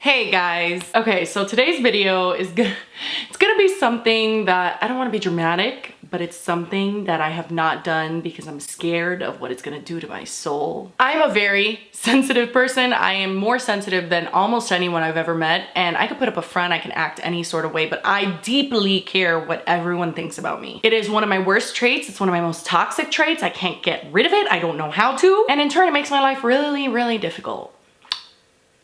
Hey guys. Okay, so today's video is it's gonna be something that I don't want to be dramatic, but it's something that I have not done because I'm scared of what it's gonna do to my soul. I'm a very sensitive person. I am more sensitive than almost anyone I've ever met, and I could put up a front, I can act any sort of way, but I deeply care what everyone thinks about me. It is one of my worst traits. It's one of my most toxic traits. I can't get rid of it. I don't know how to. And in turn, it makes my life really, really difficult.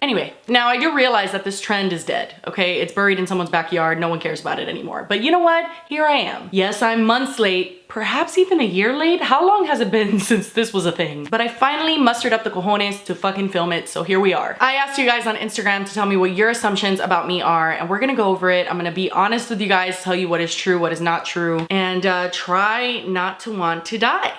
Anyway, now I do realize that this trend is dead, okay? It's buried in someone's backyard. No one cares about it anymore. But you know what? Here I am. Yes, I'm months late, perhaps even a year late. How long has it been since this was a thing? But I finally mustered up the cojones to fucking film it, so here we are. I asked you guys on Instagram to tell me what your assumptions about me are, and we're gonna go over it. I'm gonna be honest with you guys, tell you what is true, what is not true, and try not to want to die.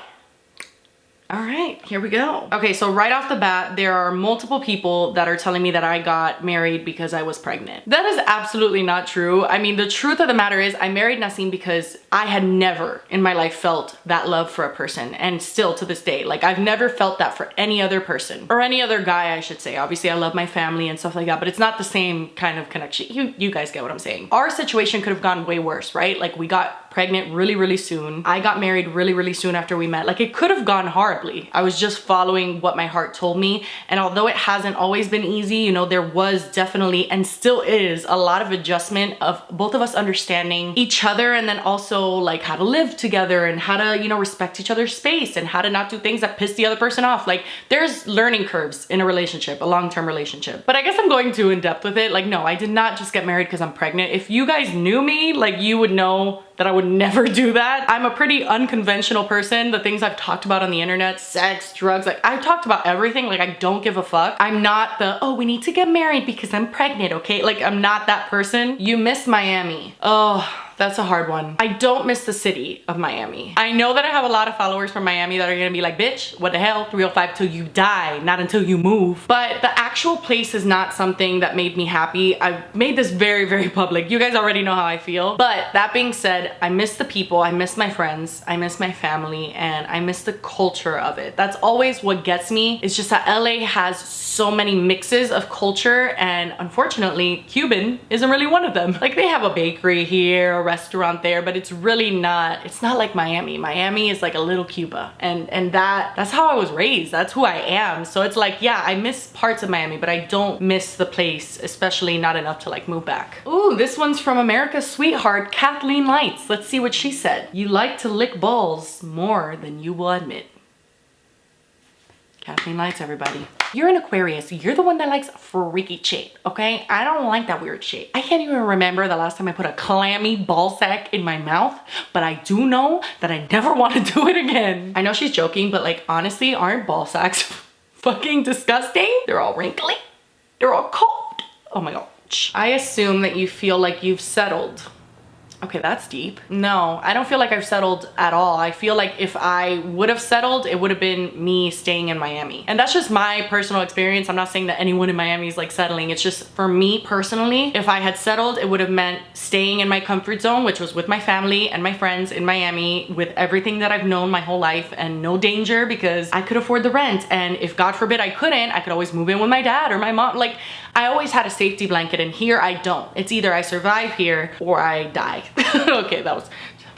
All right, here we go. Okay, so right off the bat, there are multiple people that are telling me that I got married because I was pregnant. That is absolutely not true. I mean, the truth of the matter is I married Nassim because I had never in my life felt that love for a person, and still to this day, like I've never felt that for any other person or any other guy, I should say. Obviously, I love my family and stuff like that, but it's not the same kind of connection. You guys get what I'm saying. Our situation could have gone way worse, right? Like we got pregnant really, really soon. I got married really, really soon after we met. Like it could have gone horribly. I was just following what my heart told me. And although it hasn't always been easy, you know, there was definitely and still is a lot of adjustment of both of us understanding each other, and then also like how to live together and how to, you know, respect each other's space and how to not do things that piss the other person off. Like there's learning curves in a relationship, a long-term relationship. But I guess I'm going too in depth with it. Like, no, I did not just get married because I'm pregnant. If you guys knew me, like you would know that I would never do that. I'm a pretty unconventional person. The things I've talked about on the internet, sex, drugs, like I've talked about everything. Like I don't give a fuck. I'm not the, oh, we need to get married because I'm pregnant, okay? Like I'm not that person. You miss Miami. Oh, that's a hard one. I don't miss the city of Miami. I know that I have a lot of followers from Miami that are gonna be like, bitch, what the hell? 305 till you die, not until you move. But the actual place is not something that made me happy. I've made this very, very public. You guys already know how I feel. But that being said, I miss the people, I miss my friends, I miss my family, and I miss the culture of it. That's always what gets me. It's just that LA has so many mixes of culture, and unfortunately, Cuban isn't really one of them. Like they have a bakery here, a restaurant there, but it's really not, it's not like Miami. Miami is like a little Cuba, and that's how I was raised. That's who I am. So it's like, yeah, I miss parts of Miami, but I don't miss the place, especially not enough to like move back. Ooh, this one's from America's sweetheart, Kathleen Lights. Let's see what she said. You like to lick balls more than you will admit. Kathleen Lights, everybody. You're an Aquarius. You're the one that likes freaky shit, okay? I don't like that weird shit. I can't even remember the last time I put a clammy ball sack in my mouth, but I do know that I never want to do it again. I know she's joking, but like honestly, aren't ball sacks fucking disgusting? They're all wrinkly. They're all cold. Oh my gosh. I assume that you feel like you've settled. Okay, that's deep. No, I don't feel like I've settled at all. I feel like if I would have settled, it would have been me staying in Miami. And that's just my personal experience. I'm not saying that anyone in Miami is like settling. It's just for me personally, if I had settled, it would have meant staying in my comfort zone, which was with my family and my friends in Miami, with everything that I've known my whole life, and no danger because I could afford the rent. And if God forbid I couldn't, I could always move in with my dad or my mom. Like I always had a safety blanket, and here I don't. It's either I survive here or I die. Okay, that was,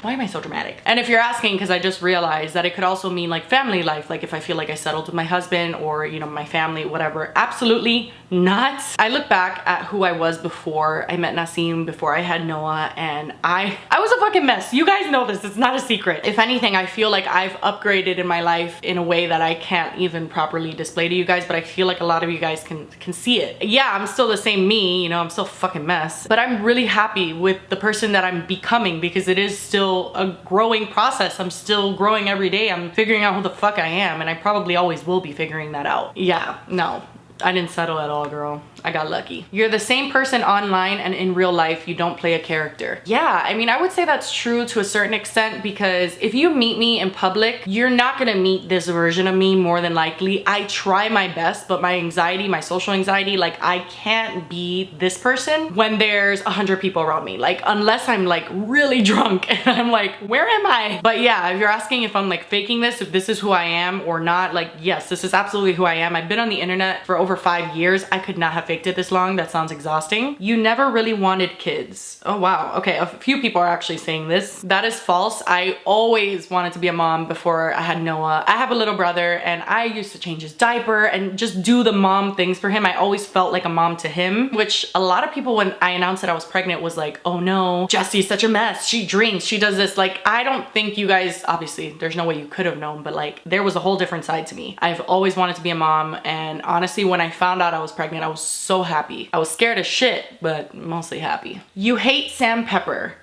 why am I so dramatic? And if you're asking, because I just realized that it could also mean like family life, like if I feel like I settled with my husband or, you know, my family, whatever. Absolutely not. I look back at who I was before I met Nassim, before I had Noah, and I was a fucking mess. You guys know this, it's not a secret. If anything, I feel like I've upgraded in my life in a way that I can't even properly display to you guys, but I feel like a lot of you guys can see it. Yeah, I'm still the same me, you know, I'm still a fucking mess, but I'm really happy with the person that I'm becoming because it is still a growing process. I'm still growing every day. I'm figuring out who the fuck I am, and I probably always will be figuring that out. Yeah, no. I didn't settle at all, girl. I got lucky. You're the same person online, and in real life, you don't play a character. Yeah, I mean, I would say that's true to a certain extent, because if you meet me in public, you're not gonna meet this version of me more than likely. I try my best, but my anxiety, my social anxiety, like I can't be this person when there's 100 people around me. Like, unless I'm like really drunk and I'm like, where am I? But yeah, if you're asking if I'm like faking this, if this is who I am or not, like, yes, this is absolutely who I am. I've been on the internet for over 5 years. I could not have faked it this long. That sounds exhausting. You never really wanted kids. Oh wow, okay, a few people are actually saying this. That is false. I always wanted to be a mom before I had Noah. I have a little brother and I used to change his diaper and just do the mom things for him. I always felt like a mom to him, which a lot of people, when I announced that I was pregnant, was like, oh no, Jessie's such a mess. She drinks, she does this. Like, I don't think you guys, obviously there's no way you could have known, but like there was a whole different side to me. I've always wanted to be a mom, and honestly, when I found out I was pregnant, I was so happy. I was scared as shit, but mostly happy. You hate Sam Pepper.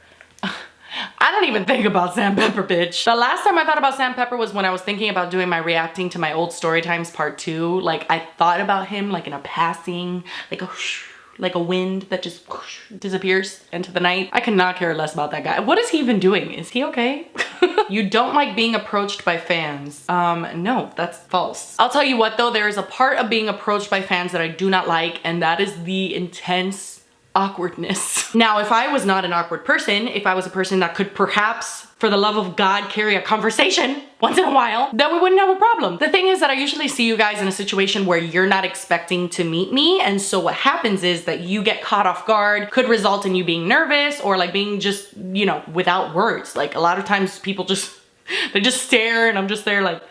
I don't even think about Sam Pepper, bitch. The last time I thought about Sam Pepper was when I was thinking about doing my reacting to my old story times part 2. Like, I thought about him like in a passing, like a wind that just disappears into the night. I could not care less about that guy. What is he even doing? Is he okay? You don't like being approached by fans. No, that's false. I'll tell you what though, there is a part of being approached by fans that I do not like, and that is the intense awkwardness. Now, if I was not an awkward person, if I was a person that could perhaps, for the love of God, carry a conversation once in a while, then we wouldn't have a problem. The thing is that I usually see you guys in a situation where you're not expecting to meet me, and so what happens is that you get caught off guard, could result in you being nervous or like being just, you know, without words. Like a lot of times people just, they just stare and I'm just there like,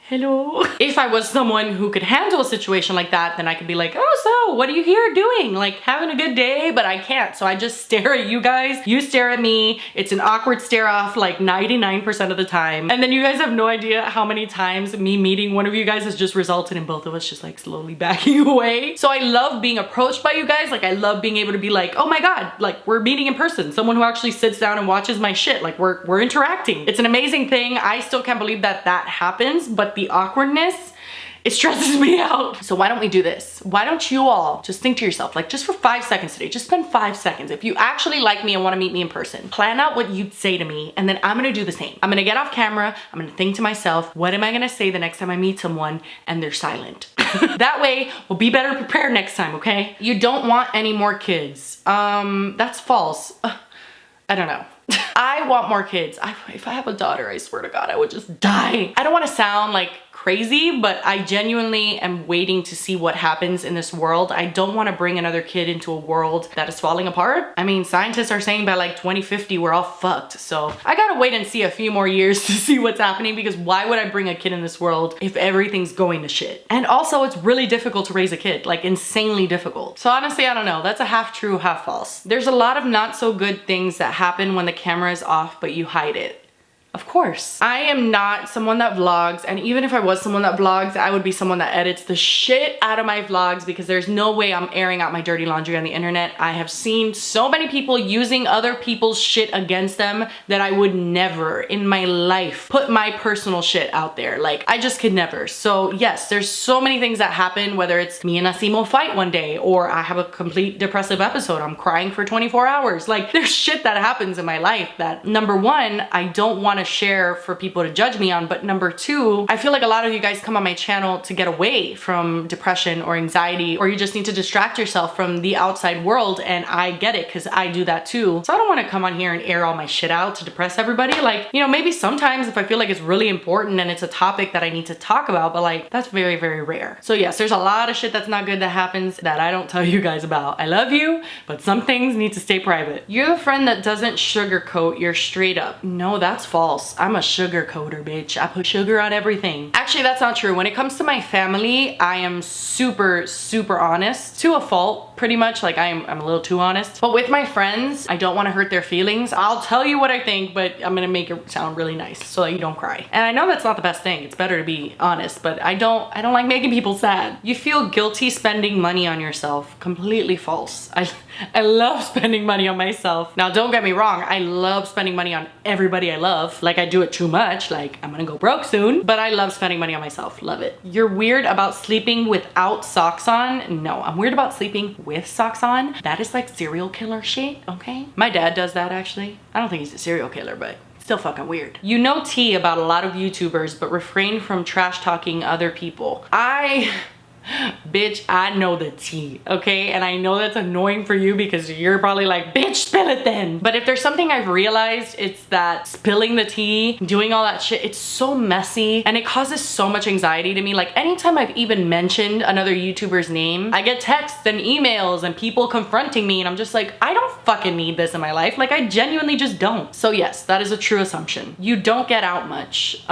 hello. If I was someone who could handle a situation like that, then I could be like, oh, so what are you here doing? Like having a good day? But I can't. So I just stare at you guys. You stare at me. It's an awkward stare off like 99% of the time. And then you guys have no idea how many times me meeting one of you guys has just resulted in both of us just like slowly backing away. So I love being approached by you guys. Like I love being able to be like, oh my God, like we're meeting in person. Someone who actually sits down and watches my shit. Like we're interacting. It's an amazing thing. I still can't believe that that happens, but the awkwardness, it stresses me out. So why don't we do this? Why don't you all just think to yourself, like just for 5 seconds today, just spend 5 seconds. If you actually like me and want to meet me in person, plan out what you'd say to me, and then I'm gonna do the same. I'm gonna get off camera, I'm gonna think to myself, what am I gonna say the next time I meet someone and they're silent? That way we'll be better prepared next time, okay? You don't want any more kids. That's false. I don't know. I want more kids. If I have a daughter, I swear to God, I would just die. I don't want to sound like crazy, but I genuinely am waiting to see what happens in this world. I don't want to bring another kid into a world that is falling apart. I mean, scientists are saying by like 2050, we're all fucked. So I gotta wait and see a few more years to see what's happening, because why would I bring a kid in this world if everything's going to shit? And also it's really difficult to raise a kid, like insanely difficult. So honestly, I don't know. That's a half true, half false. There's a lot of not so good things that happen when the camera is off, but you hide it. Of course. I am not someone that vlogs, and even if I was someone that vlogs, I would be someone that edits the shit out of my vlogs, because there's no way I'm airing out my dirty laundry on the internet. I have seen so many people using other people's shit against them that I would never in my life put my personal shit out there. Like, I just could never. So yes, there's so many things that happen, whether it's me and Asimo fight one day, or I have a complete depressive episode, I'm crying for 24 hours. Like, there's shit that happens in my life that, number one, I don't want to share for people to judge me on, but number two, I feel like a lot of you guys come on my channel to get away from depression or anxiety, or you just need to distract yourself from the outside world, and I get it because I do that too. So I don't want to come on here and air all my shit out to depress everybody. Like, you know, maybe sometimes if I feel like it's really important and it's a topic that I need to talk about, but like that's very, very rare. So yes, there's a lot of shit that's not good that happens that I don't tell you guys about. I love you, but some things need to stay private. You're the friend that doesn't sugarcoat, you're straight up. No, that's false. I'm a sugar coater, bitch. I put sugar on everything. Actually, that's not true. When it comes to my family, I am super, super honest to a fault, pretty much. Like I'm a little too honest. But with my friends, I don't want to hurt their feelings. I'll tell you what I think, but I'm gonna make it sound really nice so that you don't cry. And I know that's not the best thing. It's better to be honest, but I don't like making people sad. You feel guilty spending money on yourself. Completely false. I love spending money on myself. Now, don't get me wrong. I love spending money on everybody I love. Like, I do it too much. Like, I'm gonna go broke soon, but I love spending money on myself. Love it. You're weird about sleeping without socks on? No, I'm weird about sleeping with socks on. That is like serial killer shit, okay? My dad does that, actually. I don't think he's a serial killer, but still fucking weird. You know tea about a lot of YouTubers, but refrain from trash talking other people. Bitch, I know the tea, okay? And I know that's annoying for you because you're probably like, bitch, spill it then. But if there's something I've realized, it's that spilling the tea, doing all that shit, it's so messy and it causes so much anxiety to me. Like anytime I've even mentioned another YouTuber's name, I get texts and emails and people confronting me and I'm just like, I don't fucking need this in my life. Like I genuinely just don't. So yes, that is a true assumption. You don't get out much.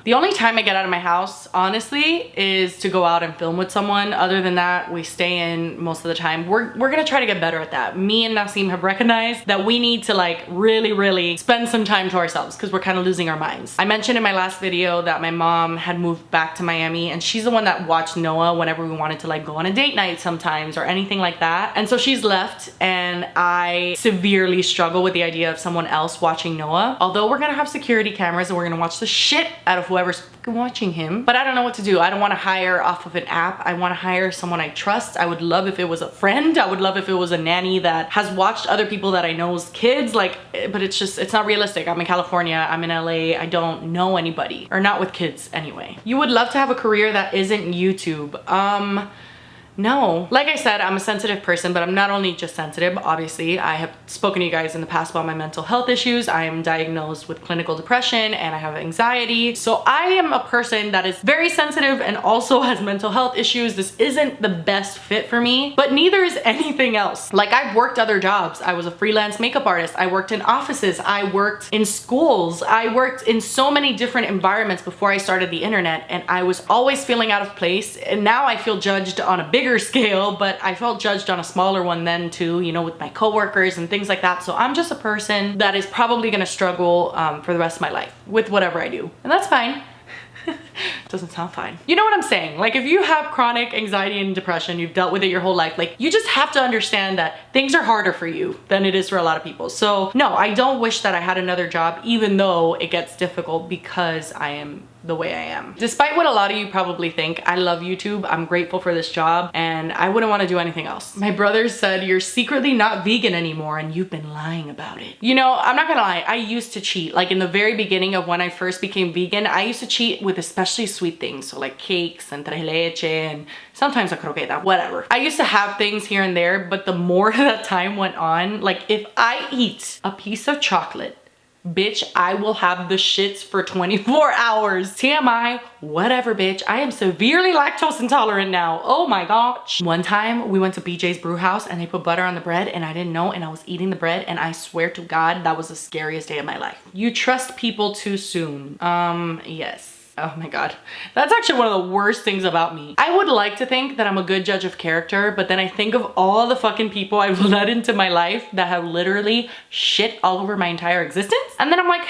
The only time I get out of my house, honestly, is to go out and film with someone. Other than that, we stay in most of the time. We're gonna try to get better at that. Me and Nasim have recognized that we need to like really spend some time to ourselves because we're kind of losing our minds. I mentioned in my last video that my mom had moved back to Miami and she's the one that watched Noah whenever we wanted to like go on a date night sometimes or anything like that. And so she's left and I severely struggle with the idea of someone else watching Noah. Although we're gonna have security cameras and we're gonna watch the shit out of whoever's watching him. But I don't know what to do. I don't want to hire off of an app. I want to hire someone I trust. I would love if it was a friend. I would love if it was a nanny that has watched other people that I know's kids. Like, but it's not realistic. I'm in California. I'm in LA. I don't know anybody, or not with kids anyway. You would love to have a career that isn't YouTube. No. Like I said, I'm a sensitive person, but I'm not only just sensitive, obviously. I have spoken to you guys in the past about my mental health issues. I am diagnosed with clinical depression and I have anxiety. So I am a person that is very sensitive and also has mental health issues. This isn't the best fit for me, but neither is anything else. Like I've worked other jobs. I was a freelance makeup artist. I worked in offices. I worked in schools. I worked in so many different environments before I started the internet and I was always feeling out of place. And now I feel judged on a bigger scale, but I felt judged on a smaller one then too, you know, with my coworkers and things like that. So I'm just a person that is probably gonna struggle for the rest of my life with whatever I do. And that's fine. Doesn't sound fine. You know what I'm saying? Like if you have chronic anxiety and depression, you've dealt with it your whole life, like you just have to understand that things are harder for you than it is for a lot of people. So no, I don't wish that I had another job, even though it gets difficult because I am the way I am. Despite what a lot of you probably think, I love YouTube. I'm grateful for this job and I wouldn't want to do anything else. My brother said, you're secretly not vegan anymore and you've been lying about it. You know, I'm not gonna lie, I used to cheat. Like in the very beginning of when I first became vegan, I used to cheat with especially sweet things. So like cakes and tres leche and sometimes a croqueta, whatever. I used to have things here and there, but the more that time went on, like if I eat a piece of chocolate, bitch, I will have the shits for 24 hours. TMI, whatever, bitch. I am severely lactose intolerant now. Oh my gosh. One time we went to BJ's Brew House and they put butter on the bread and I didn't know and I was eating the bread and I swear to God, that was the scariest day of my life. You trust people too soon. Yes. Oh my God. That's actually one of the worst things about me. I would like to think that I'm a good judge of character, but then I think of all the fucking people I've let into my life that have literally shit all over my entire existence. And then I'm like,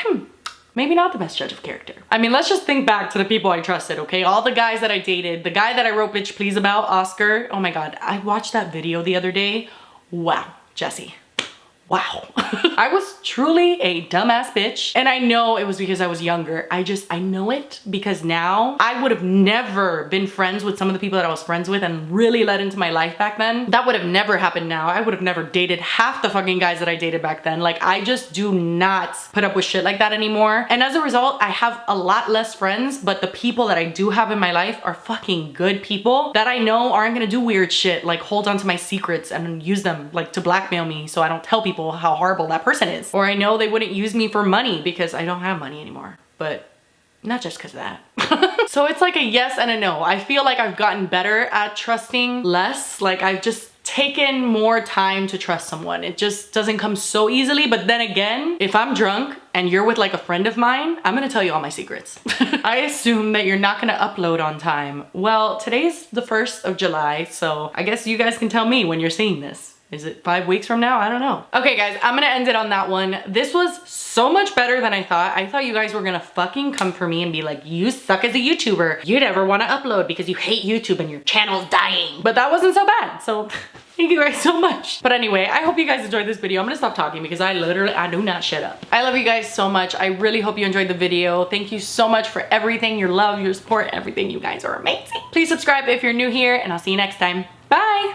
maybe not the best judge of character. I mean, let's just think back to the people I trusted, okay? All the guys that I dated, the guy that I wrote Bitch Please about, Oscar. Oh my God, I watched that video the other day. Wow, Jesse. Wow. I was truly a dumbass bitch. And I know it was because I was younger. I know it because now I would have never been friends with some of the people that I was friends with and really let into my life back then. That would have never happened now. I would have never dated half the fucking guys that I dated back then. Like I just do not put up with shit like that anymore. And as a result, I have a lot less friends, but the people that I do have in my life are fucking good people that I know aren't gonna do weird shit, like hold on to my secrets and use them like to blackmail me so I don't tell people how horrible that person is. Or I know they wouldn't use me for money because I don't have money anymore. But not just because of that. So it's like a yes and a no. I feel like I've gotten better at trusting less. Like I've just taken more time to trust someone. It just doesn't come so easily. But then again, if I'm drunk and you're with like a friend of mine, I'm gonna tell you all my secrets. I assume that you're not gonna upload on time. Well, today's the 1st of July, so I guess you guys can tell me when you're seeing this. Is it 5 weeks from now? I don't know. Okay guys, I'm gonna end it on that one. This was so much better than I thought. I thought you guys were gonna fucking come for me and be like, you suck as a YouTuber. You never wanna upload because you hate YouTube and your channel's dying. But that wasn't so bad, so thank you guys so much. But anyway, I hope you guys enjoyed this video. I'm gonna stop talking because I do not shut up. I love you guys so much. I really hope you enjoyed the video. Thank you so much for everything, your love, your support, everything. You guys are amazing. Please subscribe if you're new here and I'll see you next time. Bye.